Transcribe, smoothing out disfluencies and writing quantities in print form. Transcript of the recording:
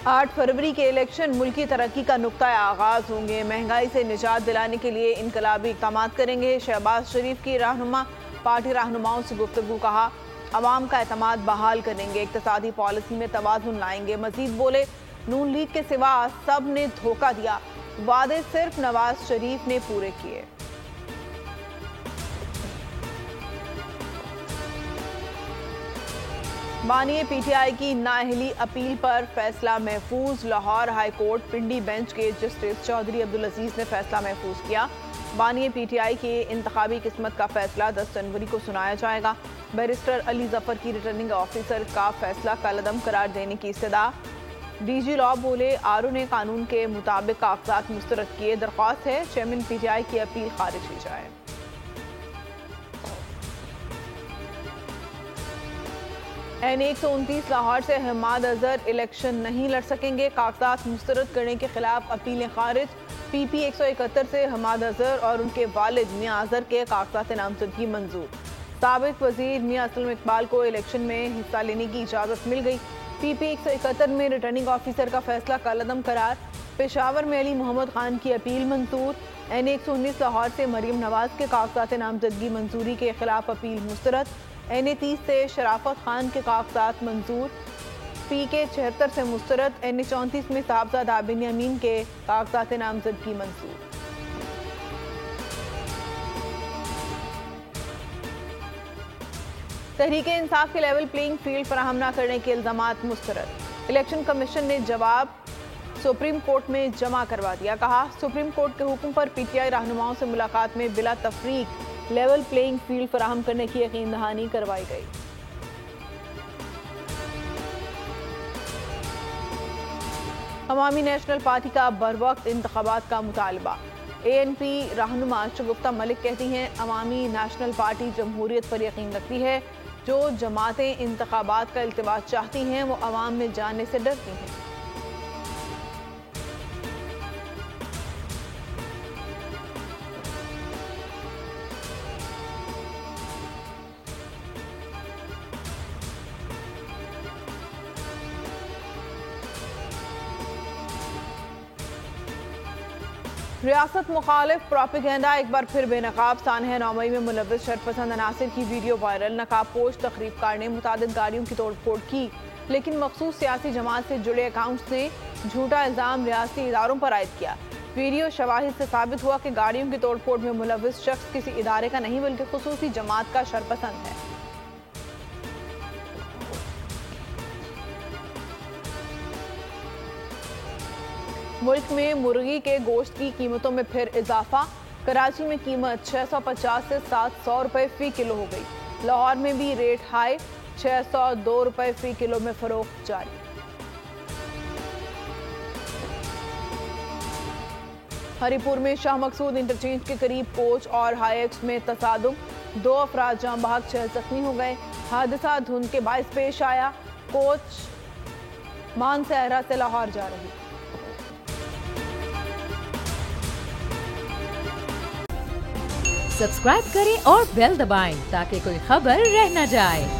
8 फरवरी के इलेक्शन मुल्की तरक्की का नुक्ता आगाज होंगे। महंगाई से निजात दिलाने के लिए इनकलाबी इक़दाम करेंगे। शहबाज शरीफ की रहनुमा पार्टी रहनुमाओं से गुफ्तगू, कहा अवाम का एतमाद बहाल करेंगे, इक़्तिसादी पॉलिसी में तवाज़ुन लाएंगे। मजीद बोले नून लीग के सिवा सब ने धोखा दिया, वादे सिर्फ नवाज शरीफ ने पूरे किए। बानिए पीटीआई की नाअहली अपील पर फैसला महफूज। लाहौर हाई कोर्ट पिंडी बेंच के जस्टिस चौधरी अब्दुल अजीज ने फैसला महफूज किया। बानिए पीटीआई के इंतखाबी किस्मत का फैसला 10 जनवरी को सुनाया जाएगा। बैरिस्टर अली जफर की रिटर्निंग ऑफिसर का फैसला कलअदम करार देने की इस्तदा। डीजी लॉ बोले आरओ ने कानून के मुताबिक कागजात मुस्तरद किए। दरख्वास्त है चेयरमैन पीटीआई की अपील खारिज की जाए। N129 लाहौर से हमाद अजहर इलेक्शन नहीं लड़ सकेंगे, कागजात मुस्तरद करने के खिलाफ अपीलें खारिज। PP 171 से हमाद अजहर और उनके वालिद मियां अजहर के कागजात नामजदगी मंजूर। साबिक वजीर मियां असलम इकबाल को इलेक्शन में हिस्सा लेने की इजाज़त मिल गई। PP 171 में रिटर्निंग ऑफिसर का फैसला कलअदम करार। पेशावर में अली मोहम्मद खान की अपील मंजूर। N119 लाहौर से मरीम नवाज के कागजात नामजदगी मंजूरी के खिलाफ अपील मुस्तरद। N30 से शराफत खान के कागजात मंजूर। PK 76 से मुस्तरद। N34 में साहबजादा बिन्यामीन के कागजात नामजदगी मंजूर। तहरीक इंसाफ के लेवल प्लेइंग फील्ड फराहम न करने के इल्जामात मुस्तरद। इलेक्शन कमीशन ने जवाब सुप्रीम कोर्ट में जमा करवा दिया। कहा सुप्रीम कोर्ट के हुक्म पर पीटीआई रहनुमाओं से मुलाकात में बिला तफरीक लेवल प्लेइंग फील्ड फराहम करने की यकीन दहानी करवाई गई। अवामी नेशनल पार्टी का बरवक्त इंतखाबात का मुतालबा। ANP रहनुमा शगुफ्ता मलिक कहती हैं अवामी नेशनल पार्टी जमहूरियत पर यकीन रखती है। जो जमातें इंतखाबात का इल्तिवात चाहती हैं वो अवाम में जाने से डरती हैं। रियासत मुखालिफ प्रोपेगेंडा एक बार फिर बेनकाब। सानह 9 मई में मुलव्वस शरपसंद अनासिर की वीडियो वायरल। नकाब पोश तकरीबकार ने मुतादिद गाड़ियों की तोड़फोड़ की, लेकिन मखसूस सियासी जमात से जुड़े अकाउंट्स ने झूठा इल्जाम रियासती इदारों पर आयद किया। वीडियो शवाहिद से साबित हुआ कि गाड़ियों की तोड़फोड़ में मुलव्वस शख्स किसी इदारे का नहीं बल्कि खुसूसी जमात का शरपसंद है। मुल्क में मुर्गी के गोश्त की कीमतों में फिर इजाफा। कराची में कीमत 650 से 700 रुपए फी किलो हो गई। लाहौर में भी रेट हाई, 602 रुपए फी किलो में फरोख्त जारी। हरीपुर में शाह मकसूद इंटरचेंज के करीब कोच और हाईएक्स में तसादुम, 2 अफराद जाम बहक 6 जख्मी हो गए। हादसा धुंध के बायस पेश आया। कोच मानसहरा से लाहौर जा रही। सब्सक्राइब करें और बेल दबाएं ताकि कोई खबर रह न जाए।